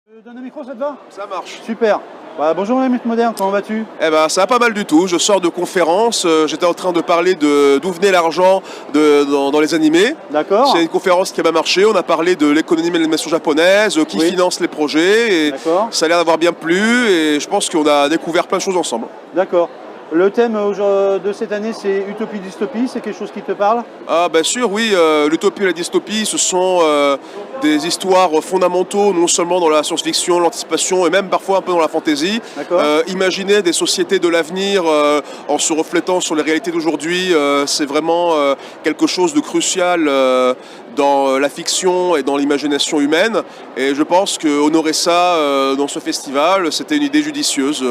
Je donne un micro, ça te va? Ça marche. Super. Bonjour Rémi Moderne, comment vas-tu? Ça va pas mal du tout. Je sors de conférence. J'étais en train de parler d'où venait l'argent dans les animés. D'accord. C'est une conférence qui a bien marché. On a parlé de l'économie de l'animation japonaise, qui finance les projets. Et ça a l'air d'avoir bien plu. Et je pense qu'on a découvert plein de choses ensemble. D'accord. Le thème de cette année, c'est utopie-dystopie. C'est quelque chose qui te parle? Ah, bien sûr, oui. L'utopie et la dystopie, ce sont des histoires fondamentaux, non seulement dans la science-fiction, l'anticipation et même parfois un peu dans la fantasy. Imaginer des sociétés de l'avenir en se reflétant sur les réalités d'aujourd'hui, c'est vraiment quelque chose de crucial dans la fiction et dans l'imagination humaine. Et je pense qu'honorer ça dans ce festival, c'était une idée judicieuse,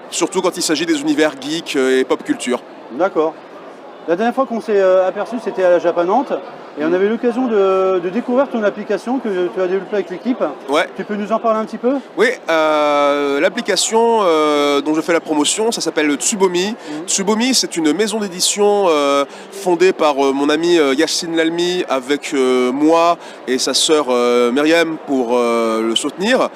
surtout quand il s'agit des univers geeks et pop culture. D'accord. La dernière fois qu'on s'est aperçu, c'était à la Japanante. Et on avait l'occasion de découvrir ton application que tu as développée avec l'équipe. Ouais. Tu peux nous en parler un petit peu? Oui, l'application dont je fais la promotion, ça s'appelle Tsubomi. Tsubomi, c'est une maison d'édition fondée par mon ami Yacine Lalmi avec moi et sa sœur Myriam pour le soutenir.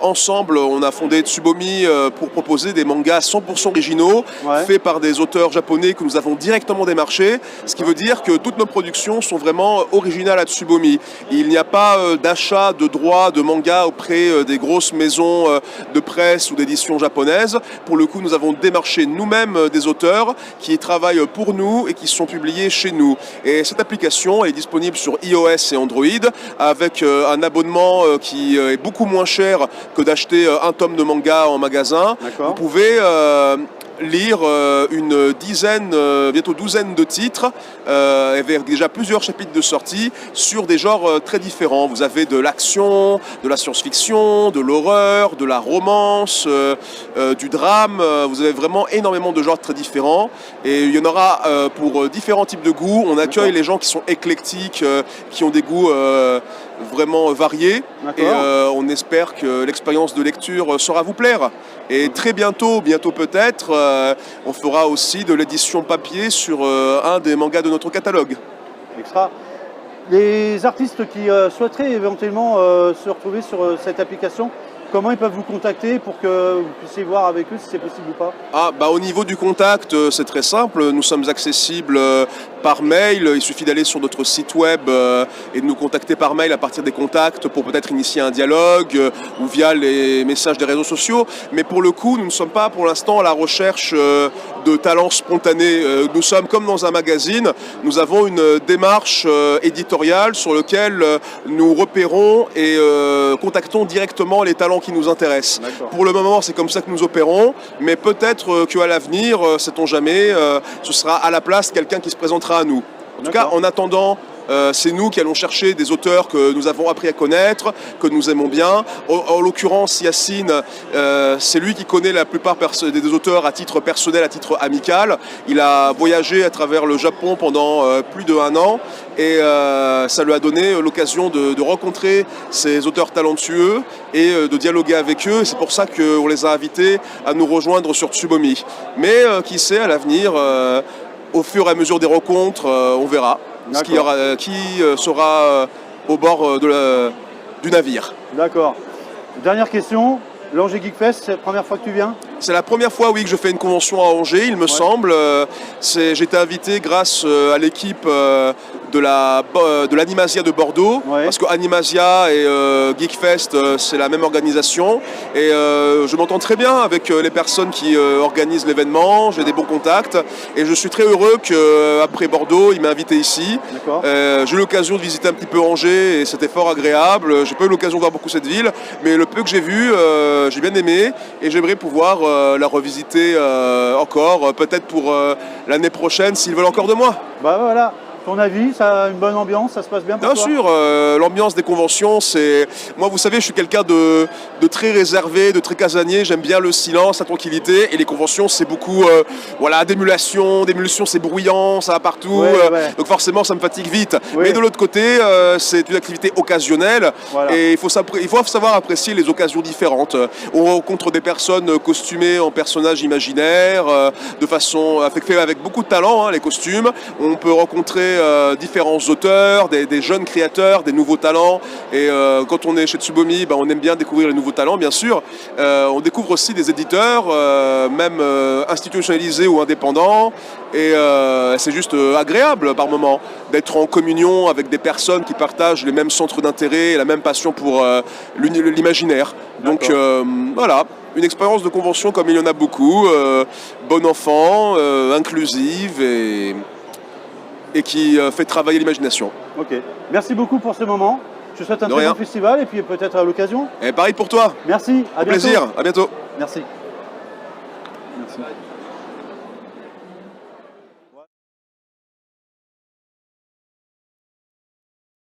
Ensemble, on a fondé Tsubomi pour proposer des mangas 100% originaux, faits par des auteurs japonais que nous avons directement démarchés, ce qui veut dire que toutes nos productions sont vraiment originales à Tsubomi. Il n'y a pas d'achat de droits de manga auprès des grosses maisons de presse ou d'édition japonaises. Pour le coup, nous avons démarché nous-mêmes des auteurs qui travaillent pour nous et qui sont publiés chez nous. Et cette application est disponible sur iOS et Android avec un abonnement qui est beaucoup moins cher que d'acheter un tome de manga en magasin. Vous pouvez lire une dizaine, bientôt douzaine de titres, avec déjà plusieurs chapitres de sortie sur des genres très différents. Vous avez de l'action, de la science-fiction, de l'horreur, de la romance, du drame. Vous avez vraiment énormément de genres très différents. Et il y en aura pour différents types de goûts. On accueille les gens qui sont éclectiques, qui ont des goûts vraiment variés. Et on espère que l'expérience de lecture saura vous plaire. Et très bientôt peut-être, on fera aussi de l'édition papier sur un des mangas de notre catalogue. Extra. Les artistes qui souhaiteraient éventuellement se retrouver sur cette application, comment ils peuvent vous contacter pour que vous puissiez voir avec eux si c'est possible ou pas? Au niveau du contact, c'est très simple. Nous sommes accessibles par mail. Il suffit d'aller sur notre site web et de nous contacter par mail à partir des contacts pour peut-être initier un dialogue ou via les messages des réseaux sociaux. Mais pour le coup, nous ne sommes pas pour l'instant à la recherche de talents spontanés. Nous sommes comme dans un magazine. Nous avons une démarche éditoriale sur laquelle nous repérons et contactons directement les talents qui nous intéressent. Pour le moment, c'est comme ça que nous opérons, mais peut-être qu'à l'avenir, sait-on jamais, ce sera à la place quelqu'un qui se présentera à nous. En tout cas, en attendant, c'est nous qui allons chercher des auteurs que nous avons appris à connaître, que nous aimons bien. En l'occurrence, Yacine, c'est lui qui connaît la plupart des auteurs à titre personnel, à titre amical. Il a voyagé à travers le Japon pendant plus d'1 an et ça lui a donné l'occasion de rencontrer ces auteurs talentueux et de dialoguer avec eux. C'est pour ça qu'on les a invités à nous rejoindre sur Tsubomi. Mais qui sait, à l'avenir, au fur et à mesure des rencontres, on verra. Qui sera au bord du navire. D'accord. Dernière question, l'Angers Geek Fest, c'est la première fois que tu viens? C'est la première fois, oui, que je fais une convention à Angers, il me semble. J'ai été invité grâce à l'équipe de l'Animasia de Bordeaux, parce que Animasia et Geekfest, c'est la même organisation. Et je m'entends très bien avec les personnes qui organisent l'événement, j'ai des bons contacts. Et je suis très heureux qu'après Bordeaux, il m'a invité ici. J'ai eu l'occasion de visiter un petit peu Angers et c'était fort agréable. J'ai pas eu l'occasion de voir beaucoup cette ville, mais le peu que j'ai vu, j'ai bien aimé. Et j'aimerais pouvoir la revisiter encore, peut-être pour l'année prochaine, s'ils veulent encore de moi. Voilà. Ton avis, ça a une bonne ambiance, ça se passe bien pour toi? Bien sûr, l'ambiance des conventions, c'est... Moi, vous savez, je suis quelqu'un de très réservé, de très casanier, j'aime bien le silence, la tranquillité, et les conventions, c'est beaucoup, d'émulation, c'est bruyant, ça va partout, donc forcément, ça me fatigue vite. Mais de l'autre côté, c'est une activité occasionnelle, et il faut savoir apprécier les occasions différentes. On rencontre des personnes costumées en personnages imaginaires, de façon affectée avec beaucoup de talent, les costumes. On peut rencontrer différents auteurs, des jeunes créateurs, des nouveaux talents. Et quand on est chez Tsubomi, on aime bien découvrir les nouveaux talents, bien sûr. On découvre aussi des éditeurs, même institutionnalisés ou indépendants. Et c'est juste agréable par moment d'être en communion avec des personnes qui partagent les mêmes centres d'intérêt et la même passion pour l'imaginaire. Donc voilà, une expérience de convention comme il y en a beaucoup, bon enfant, inclusive et qui fait travailler l'imagination. Ok, merci beaucoup pour ce moment. Je te souhaite un très bon festival et puis peut-être à l'occasion. Et pareil pour toi. Merci, à bientôt. Plaisir, à bientôt. Merci. Merci.